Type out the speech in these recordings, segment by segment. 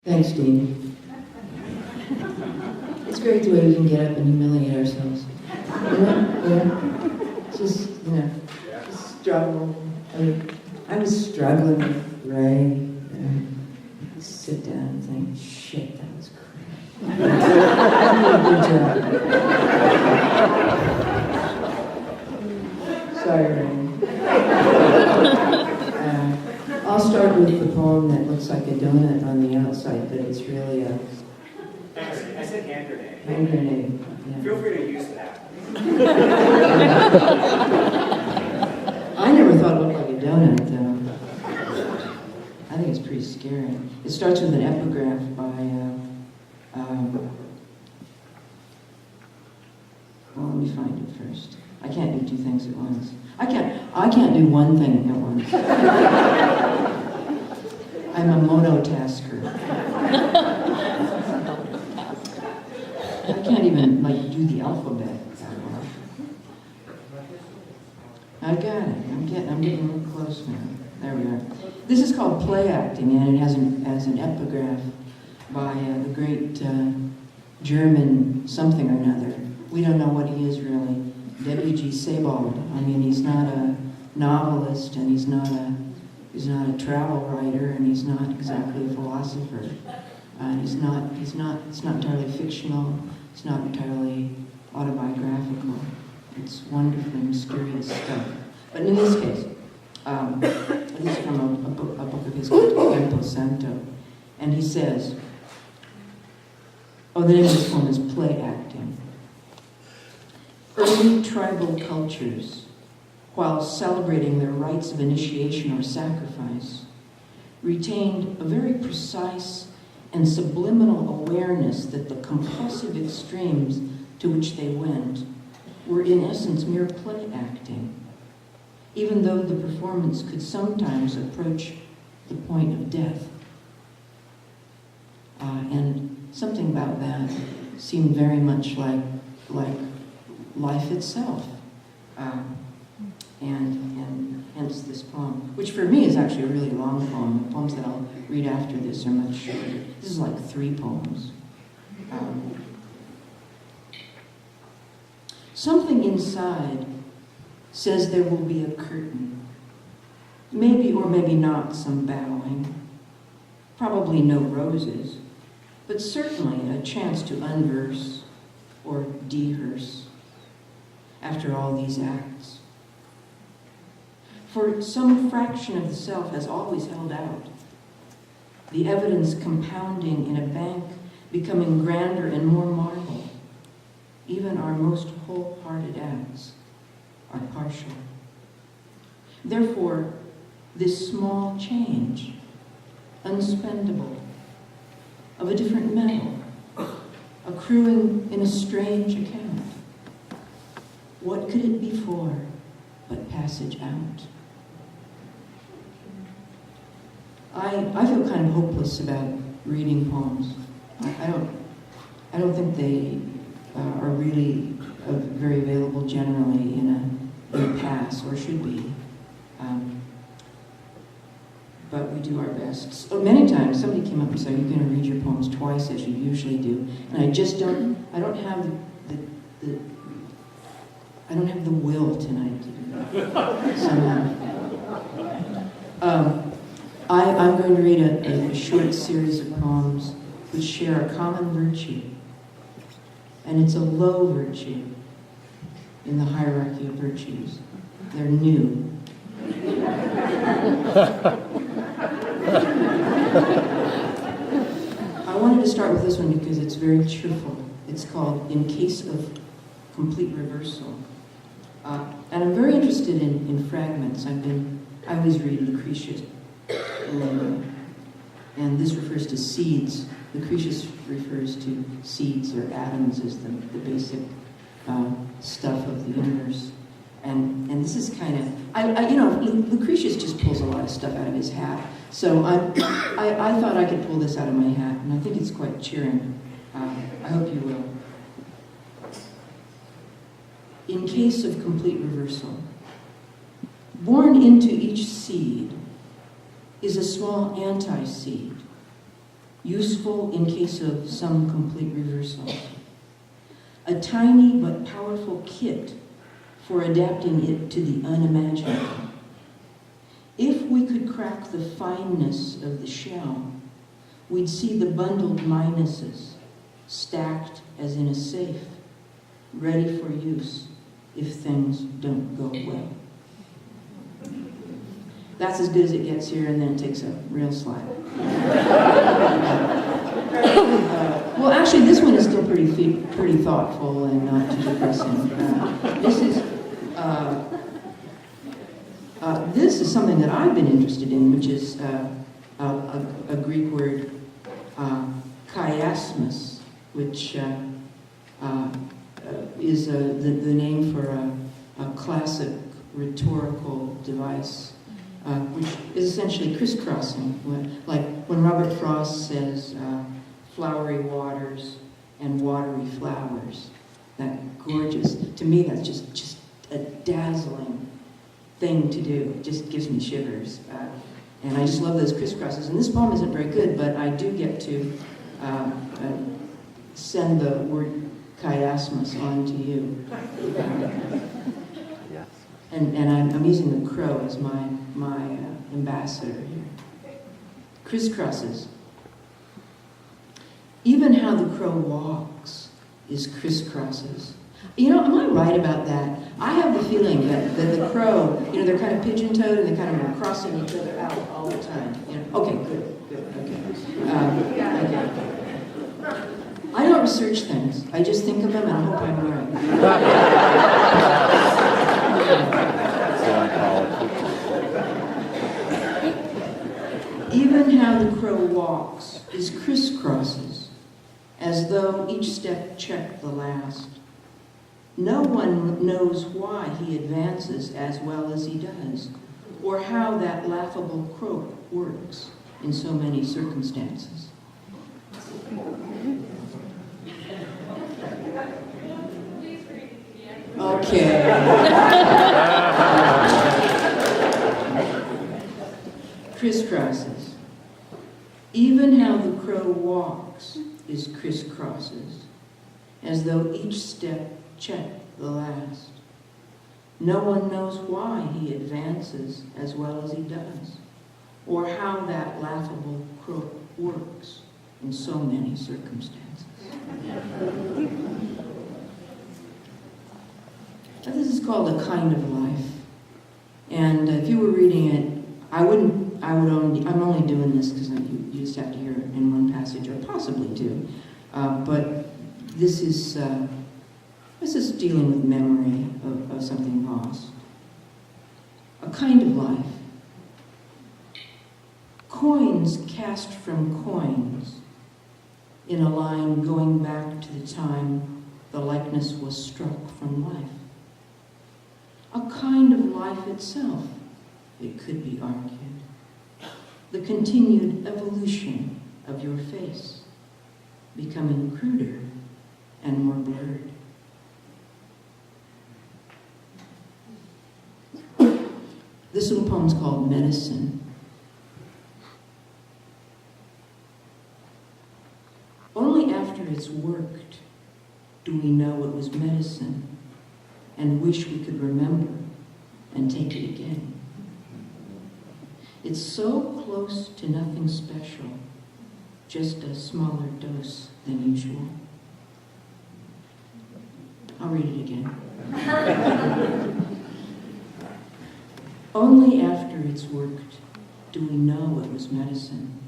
Thanks, Dean. It's great the way we can get up and humiliate ourselves. Just, just struggle. I was struggling with Ray. Sit down and think, shit, that was crap. Good job. Sorry, Ray. I'll start with the poem that looks like a donut on the outside, but it's really a... I said hand grenade. Hand grenade. Yeah. Feel free to use that. I never thought it looked like a donut, though. I think it's pretty scary. It starts with an epigraph by, well, let me find it first. I can't do two things at once. I can't do one thing at once. I'm a monotasker. I can't even, do the alphabet that well. I got it. I'm getting real close now. There we are. This is called Play Acting, and it has an epigraph by the great German something or another. We don't know what he is really. W.G. Sebald. I mean, he's not a novelist, and he's not a travel writer, and he's not exactly a philosopher. It's not entirely fictional. It's not entirely autobiographical. It's wonderfully mysterious stuff. But in this case, this is from a book of his called Campo Santo, and he says, the name of this poem is Play Acting. Early tribal cultures, while celebrating their rites of initiation or sacrifice, retained a very precise and subliminal awareness that the compulsive extremes to which they went were in essence mere play acting, even though the performance could sometimes approach the point of death. And something about that seemed very much like life itself. And hence this poem, which for me is actually a really long poem. The poems that I'll read after this are much shorter. This is like 3 poems. Something inside says there will be a curtain. Maybe or maybe not some bowing. Probably no roses, but certainly a chance to unverse or dehearse after all these acts. For some fraction of the self has always held out, the evidence compounding in a bank, becoming grander and more marble. Even our most wholehearted acts are partial. Therefore, this small change, unspendable, of a different metal, accruing in a strange account, what could it be for but passage out? I feel kind of hopeless about reading poems. I don't think they are really very available generally in a pass, or should be. But we do our best. So many times somebody came up and said, "You're going to read your poems twice as you usually do," and I don't have the will tonight to do that. Somehow. I'm going to read a short series of poems which share a common virtue, and it's a low virtue in the hierarchy of virtues. They're new. I wanted to start with this one because it's very cheerful. It's called In Case of Complete Reversal. And I'm very interested in fragments. I always read Lucretius, and this refers to seeds. Lucretius refers to seeds or atoms as the basic stuff of the universe. And this is kind of, Lucretius just pulls a lot of stuff out of his hat. So I thought I could pull this out of my hat, and I think it's quite cheering. I hope you will. In case of complete reversal, born into each seed is a small anti-seed, useful in case of some complete reversal. A tiny but powerful kit for adapting it to the unimaginable. If we could crack the fineness of the shell, we'd see the bundled minuses stacked as in a safe, ready for use if things don't go well. That's as good as it gets here, and then it takes a real slide. Well, actually, this one is still pretty thoughtful and not too depressing. This is something that I've been interested in, which is a Greek word, chiasmus, which is the name for a classic rhetorical device, which is essentially crisscrossing. Like when Robert Frost says, flowery waters and watery flowers. That gorgeous. To me, that's just a dazzling thing to do. It just gives me shivers. And I just love those crisscrosses. And this poem isn't very good, but I do get to send the word chiasmus on to you. Yes. And I'm using the crow as my ambassador here. Crisscrosses. Even how the crow walks is crisscrosses. You know, am I right about that? I have the feeling that the crow, they're kind of pigeon-toed and they're kind of crossing each other out all the time. Okay, good, okay. I don't research things. I just think of them and I hope I'm right. Even how the crow walks is crisscrosses, as though each step checked the last. No one knows why he advances as well as he does, or how that laughable croak works in so many circumstances. Okay. Crisscrosses. Even how the crow walks is crisscrosses, as though each step checked the last. No one knows why he advances as well as he does, or how that laughable croak works in so many circumstances. Now, this is called A Kind of Life. And if you were reading it, I'm only doing this because you just have to hear it in one passage, or possibly two. But this is dealing with memory of something lost. A kind of life. Coins cast from coins in a line going back to the time the likeness was struck from life. A kind of life itself, it could be argued. The continued evolution of your face, becoming cruder and more blurred. This little poem's called Medicine. Only after it's worked do we know it was medicine and wish we could remember and take it again. It's so close to nothing special, just a smaller dose than usual. I'll read it again. Only after it's worked do we know it was medicine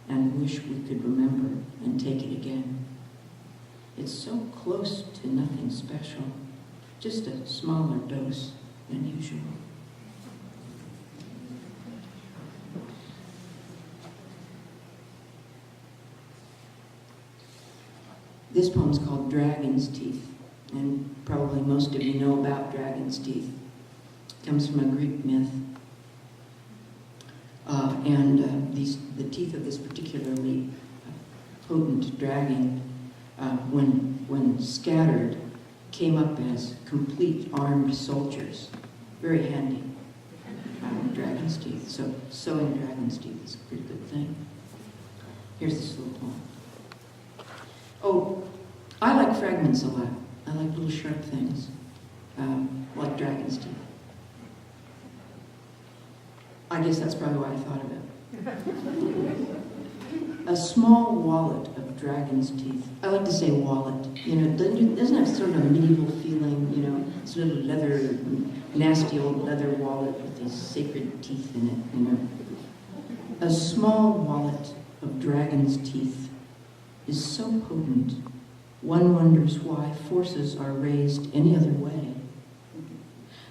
and wish we could remember and take it again. It's so close to nothing special, just a smaller dose than usual. This poem's called Dragon's Teeth, and probably most of you know about dragon's teeth. It comes from a Greek myth. The teeth of this particularly potent dragon, when scattered, came up as complete armed soldiers. Very handy. Dragon's teeth. So sewing dragon's teeth is a pretty good thing. Here's this little poem. Oh, I like fragments a lot. I like little sharp things, like dragon's teeth. I guess that's probably why I thought of it. A small wallet of dragon's teeth. I like to say wallet. You know, it doesn't have sort of a medieval feeling, you know, it's a little leather, nasty old leather wallet with these sacred teeth in it, you know. A small wallet of dragon's teeth is so potent, one wonders why forces are raised any other way.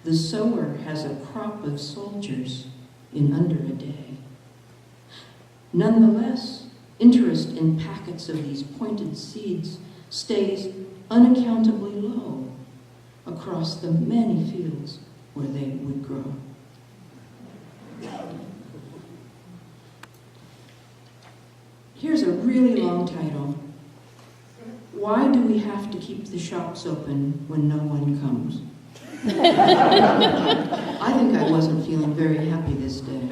The sower has a crop of soldiers in under a day. Nonetheless, interest in packets of these pointed seeds stays unaccountably low across the many fields where they would grow. Here's a really long title. Why do we have to keep the shops open when no one comes? I think I wasn't feeling very happy this day.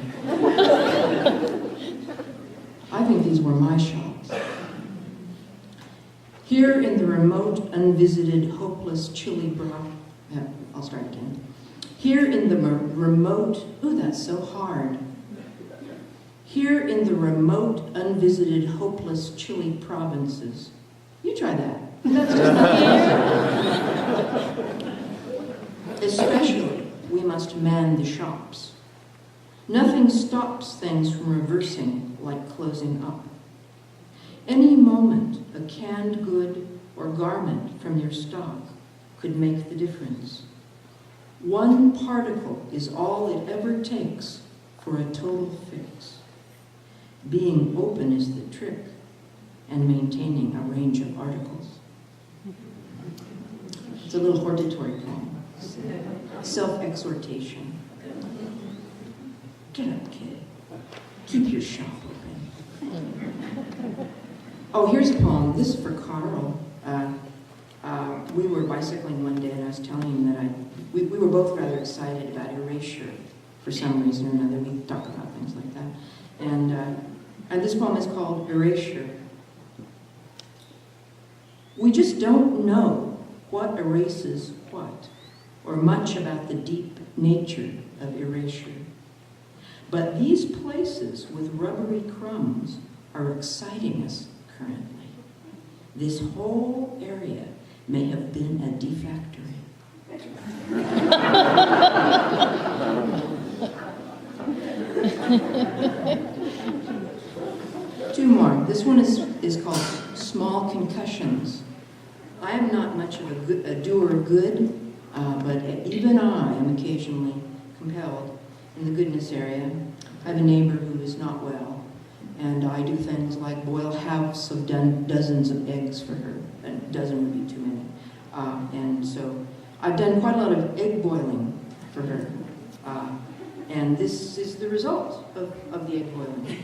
I think these were my shops. Here in the remote, unvisited, hopeless, chilly I'll start again. Here in the remote, ooh, that's so hard. Here in the remote, unvisited, hopeless, chilly provinces. You try that. That's just not Especially, we must man the shops. Nothing stops things from reversing like closing up. Any moment, a canned good or garment from your stock could make the difference. One particle is all it ever takes for a total fix. Being open is the trick, and maintaining a range of articles. It's a little hortatory poem. Self-exhortation. Get up, kid. Keep your shop open. Oh, here's a poem. This is for Carl. We were bicycling one day, and I was telling him that we were both rather excited about erasure for some reason or another. We talk about things like that. And this poem is called Erasure. We just don't know what erases what, or much about the deep nature of erasure. But these places with rubbery crumbs are exciting us currently. This whole area may have been a defactory. Two more. This one is called Small Concussions. I am not much of a doer of good, but even I am occasionally compelled in the goodness area. I have a neighbor who is not well, and I do things like boil halves of dozens of eggs for her. A dozen would be too many. And so I've done quite a lot of egg boiling for her. And this is the result of the egg boiling.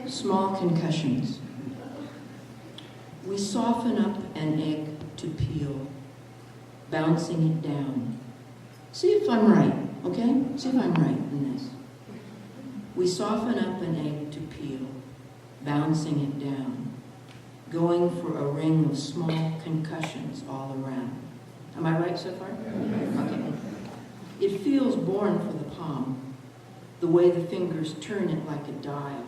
Small concussions. We soften up an egg to peel, bouncing it down. See if I'm right, okay? See if I'm right in this. We soften up an egg to peel, bouncing it down, going for a ring of small concussions all around. Am I right so far? Okay. It feels born for the palm, the way the fingers turn it like a dial,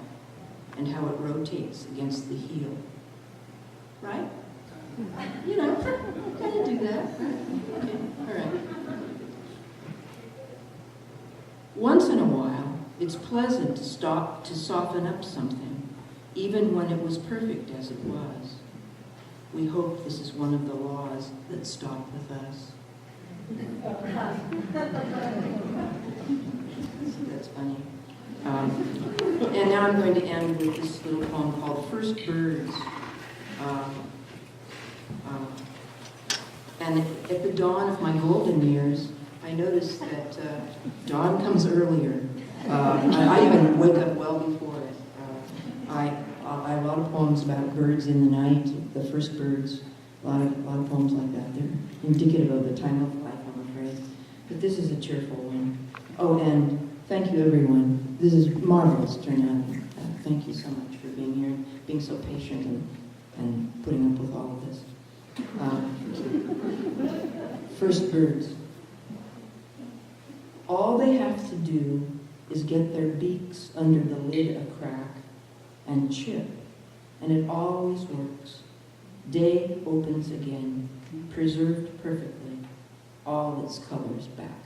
and how it rotates against the heel. Right? You know, kind of do that. Okay, all right. Once in a while, it's pleasant to stop to soften up something, even when it was perfect as it was. We hope this is one of the laws that stop with us. That's funny. And now I'm going to end with this little poem called First Birds. And at the dawn of my golden years, I noticed that dawn comes earlier. I even wake up well before it. I have a lot of poems about birds in the night, the first birds, a lot of poems like that. They're indicative of the time of life, I'm afraid. But this is a cheerful one. Oh, and thank you, everyone. This is marvelous turnout. Thank you. thank you so much for being here, and being so patient and putting up with all of this. First birds. All they have to do is get their beaks under the lid a crack and chip, and it always works. Day opens again, preserved perfectly, all its colors back.